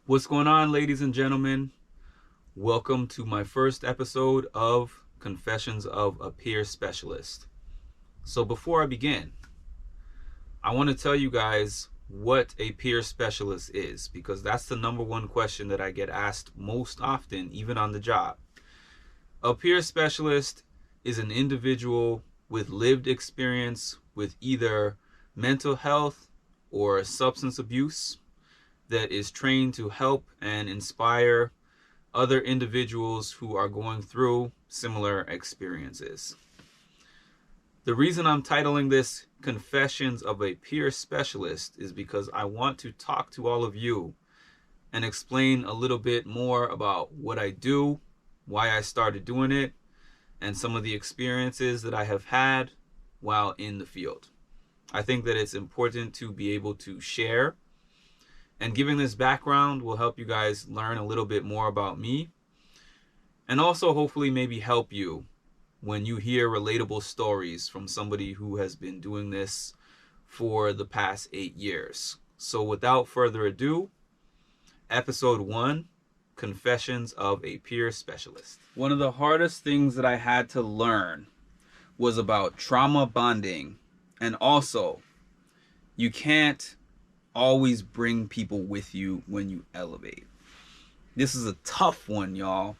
What's going on, ladies and gentlemen? Welcome to my first episode of Confessions of a Peer Specialist. So, before I begin, I want to tell you guys what a peer specialist is, because that's the number one question that I get asked most often, even on the job. A peer specialist is an individual with lived experience with either mental health or substance abuse that is trained to help and inspire other individuals who are going through similar experiences. The reason I'm titling this Confessions of a Peer Specialist is because I want to talk to all of you and explain a little bit more about what I do, why I started doing it, and some of the experiences that I have had while in the field. I think that it's important to be able to share, and giving this background will help you guys learn a little bit more about me, and also hopefully maybe help you when you hear relatable stories from somebody who has been doing this for the past 8 years. So without further ado, episode 1, Confessions of a Peer Specialist. One of the hardest things that I had to learn was about trauma bonding, and also you can't always bring people with you when you elevate. This is a tough one, y'all.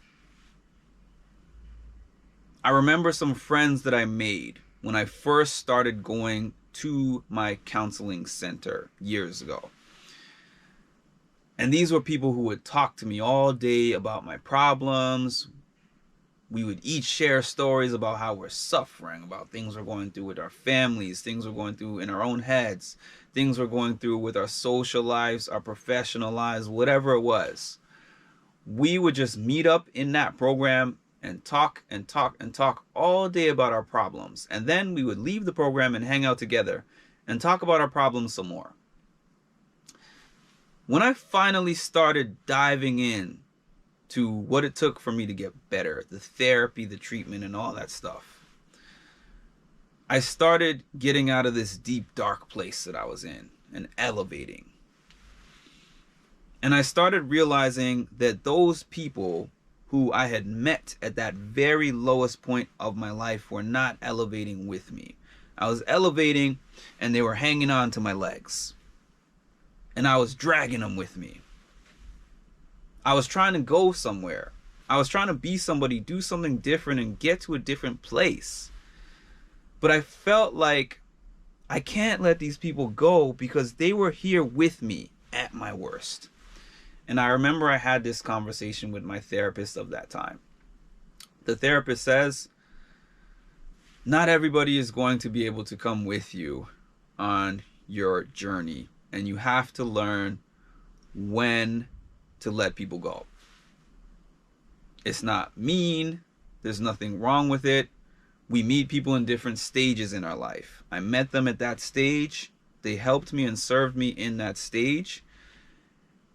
I remember some friends that I made when I first started going to my counseling center years ago. And these were people who would talk to me all day about my problems. We would each share stories about how we're suffering, about things we're going through with our families, things we're going through in our own heads, things we're going through with our social lives, our professional lives, whatever it was. We would just meet up in that program and talk and talk and talk all day about our problems. And then we would leave the program and hang out together and talk about our problems some more. When I finally started diving in to what it took for me to get better, the therapy, the treatment, and all that stuff, I started getting out of this deep, dark place that I was in and elevating. And I started realizing that those people who I had met at that very lowest point of my life were not elevating with me. I was elevating and they were hanging on to my legs. And I was dragging them with me. I was trying to go somewhere. I was trying to be somebody, do something different, and get to a different place. But I felt like I can't let these people go because they were here with me at my worst. And I remember I had this conversation with my therapist of that time. The therapist says, not everybody is going to be able to come with you on your journey. And you have to learn when to let people go. It's not mean. There's nothing wrong with it. We meet people in different stages in our life. I met them at that stage. They helped me and served me in that stage.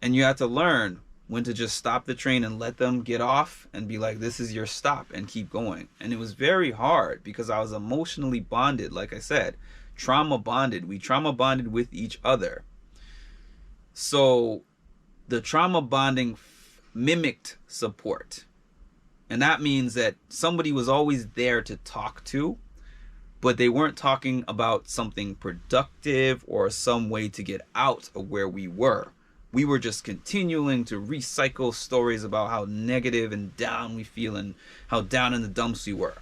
And you have to learn when to just stop the train and let them get off and be like, this is your stop, and keep going. And it was very hard because I was emotionally bonded. Like I said, trauma bonded. We trauma bonded with each other. So the trauma bonding mimicked support. And that means that somebody was always there to talk to, but they weren't talking about something productive or some way to get out of where we were. We were just continuing to recycle stories about how negative and down we feel and how down in the dumps we were.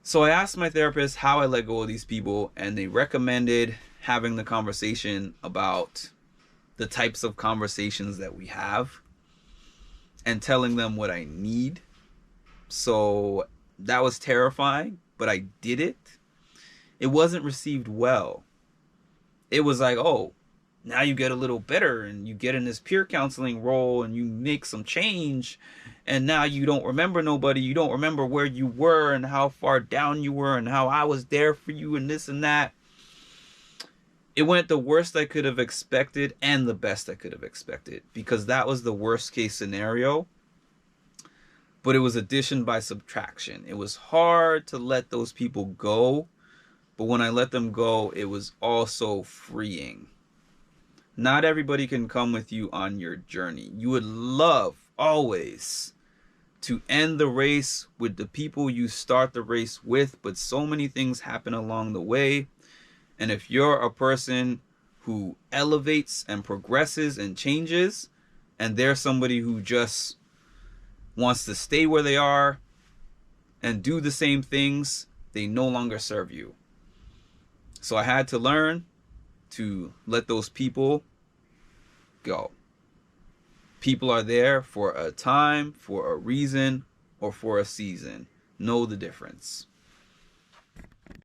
So I asked my therapist how I let go of these people, and they recommended having the conversation about the types of conversations that we have and telling them what I need. So that was terrifying, but I did it. It wasn't received well. It was like, oh, now you get a little better and you get in this peer counseling role and you make some change, and now you don't remember nobody. You don't remember where you were and how far down you were and how I was there for you and this and that. It went the worst I could have expected and the best I could have expected, because that was the worst case scenario. But it was addition by subtraction. It was hard to let those people go, but when I let them go, it was also freeing. Not everybody can come with you on your journey. You would love always to end the race with the people you start the race with, but so many things happen along the way. And if you're a person who elevates and progresses and changes, and they're somebody who just wants to stay where they are and do the same things, they no longer serve you. So I had to learn to let those people go. People are there for a time, for a reason, or for a season. Know the difference.